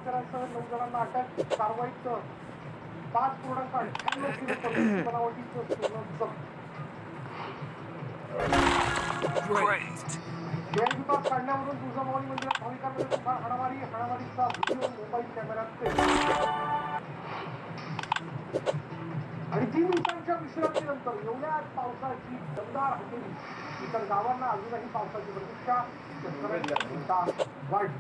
कर्मचाऱ्यांसह 9 जणांना अटक. कारवाईत 5.98 किलो परदेशी बनावटीचं सोनं जप्त. गैरविकास काढण्यावरून तुळजाभवानी मंदिरात भाविकांमध्ये तुफान हाणामारीचा व्हिडिओ मोबाईल कॅमेऱ्यात कैद. आणि 3 दिवसांच्या विश्रांतीनंतर एवढ्या पावसाची दमदार हजेरी. इतर गावांना अजूनही पावसाची प्रतीक्षा. शेतकऱ्यांची चिंता वाढली.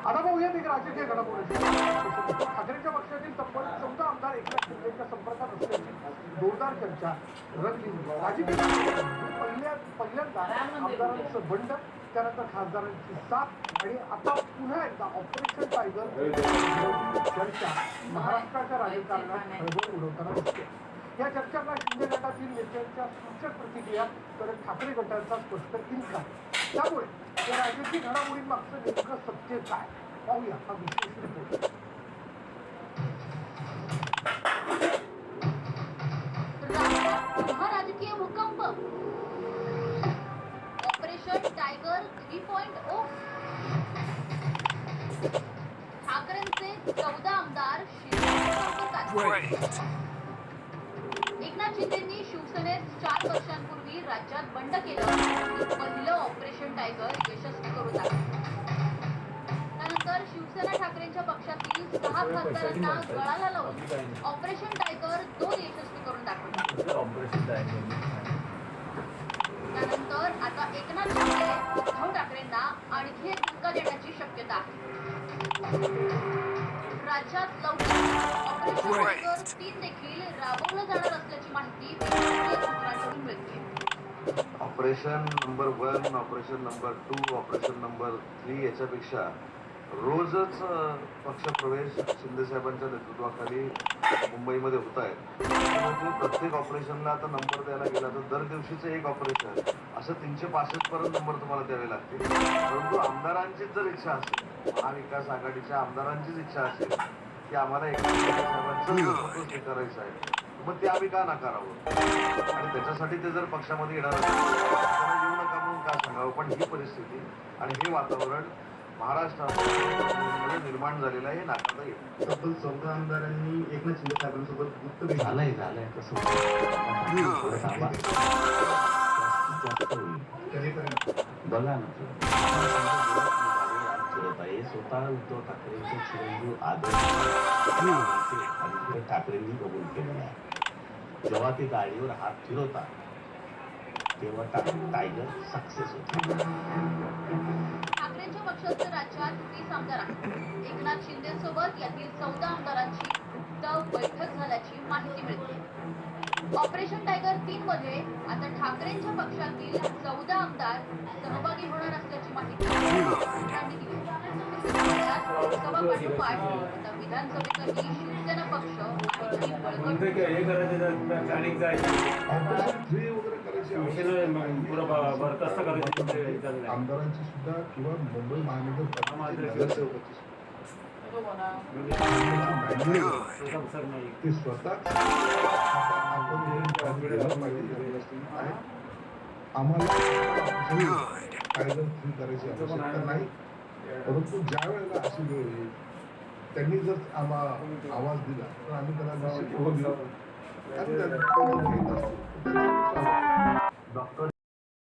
आता पाहूयात एक राजकीय घडामोडी. ठाकरेंच्या पक्षातील तब्बल 14 आमदार एकनाथ शिंदेच्या संपर्कात असल्याची जोरदार चर्चा रंगली. राजकीय पहिल्यांदा आमदारांचं बंड, त्यानंतर खासदारांची साथ आणि आता पुन्हा एकदा ऑपरेशन टायगर चर्चा महाराष्ट्राच्या राजकारणात खळबळ उडवताना दिसते. या चर्चांना शिंदे गटातील नेत्यांच्या सूचक प्रतिक्रिया तर ठाकरे गटाचा स्पष्ट इन्कार. त्यामुळे या राजकीय घडामोडींमागचं नेमकं सत्य काय पाहूया हा विशेष रिपोर्ट. राजकीय भूकंप. Operation tiger 3.0. ठाकरेंचे 14 आमदार एकनाथ शिंदेंनी शिवसेनेत 4 वर्षांपूर्वी राज्यात बंड केलं. पहिलं ऑपरेशन टायगर यशस्वी करून दाखवलं. त्यानंतर शिवसेना ठाकरेंच्या पक्षातील 6 खासदारांना गळाला लावून ऑपरेशन टायगर 2 यशस्वी करून दाखवलं. त्यानंतर आता एकनाथ शिंदे उद्धव ठाकरेंना आणखी एक धक्का देण्याची शक्यता आहे. राज्यात लवकर ऑपरेशन टायगर 3 देखील राबवलं जाणार असल्याची माहिती सूत्रांकडून मिळते. Operation number 1, operation number 2, operation number 3 याच्यापेक्षा रोजच पक्षप्रवेश शिंदे साहेबांच्या नेतृत्वाखाली मुंबईमध्ये होत आहे. प्रत्येक ऑपरेशनला आता नंबर द्यायला गेला तर दर दिवशीचं एक ऑपरेशन असं 365 पर्यंत नंबर तुम्हाला द्यावे लागतील. परंतु आमदारांचीच जर इच्छा असेल, महाविकास आघाडीच्या आमदारांचीच इच्छा असेल की आम्हाला एकनाथ साहेबांचं नेतृत्व स्वीकारायचं आहे, मग ते आम्ही का नाकारावं? आणि त्याच्यासाठी ते जर पक्षामध्ये येणार असेल येऊ नका म्हणून का सांगावं? पण ही परिस्थिती आणि हे वातावरण महाराष्ट्रामध्ये निर्माण झालेलं आहे, हे नाकारता येईल. तब्बल 14 आमदारांनी एकनाथ शिंदे साहेबांसोबत गुप्त झालंय तसं बघा ना स्वतः उद्धव ठाकरेंचे चिरंजीव आदित्य ठाकरेंनी कबूल केलेला आहे. जेव्हा ते गाडीवर हात फिरवतात तेव्हा टायगर सक्सेस होतो. ठाकरेंच्या पक्षाचे राज्यात 20 आमदार आहेत. एकनाथ शिंदे सोबत यातील 14 आमदारांची गुप्त बैठक झाल्याची माहिती मिळते. ऑपरेशन टायगर 3 मध्ये आता ठाकरेंच्या पक्षातील 14 आमदार सहभागी होणार असल्याची माहिती सूत्रांनी दिली. लोकसभा पाठोपाठ आता विधानसभेतही शिवसेना पक्ष आणखी आमदारांची सुद्धा किंवा मुंबई महानगरपालिका ते स्वतः आम्हाला कायदा फ्री करायची आवश्यकता नाही. परंतु ज्या वेळेला अशी वेळ येईल त्यांनी जर आवाज दिला तर आम्ही त्याला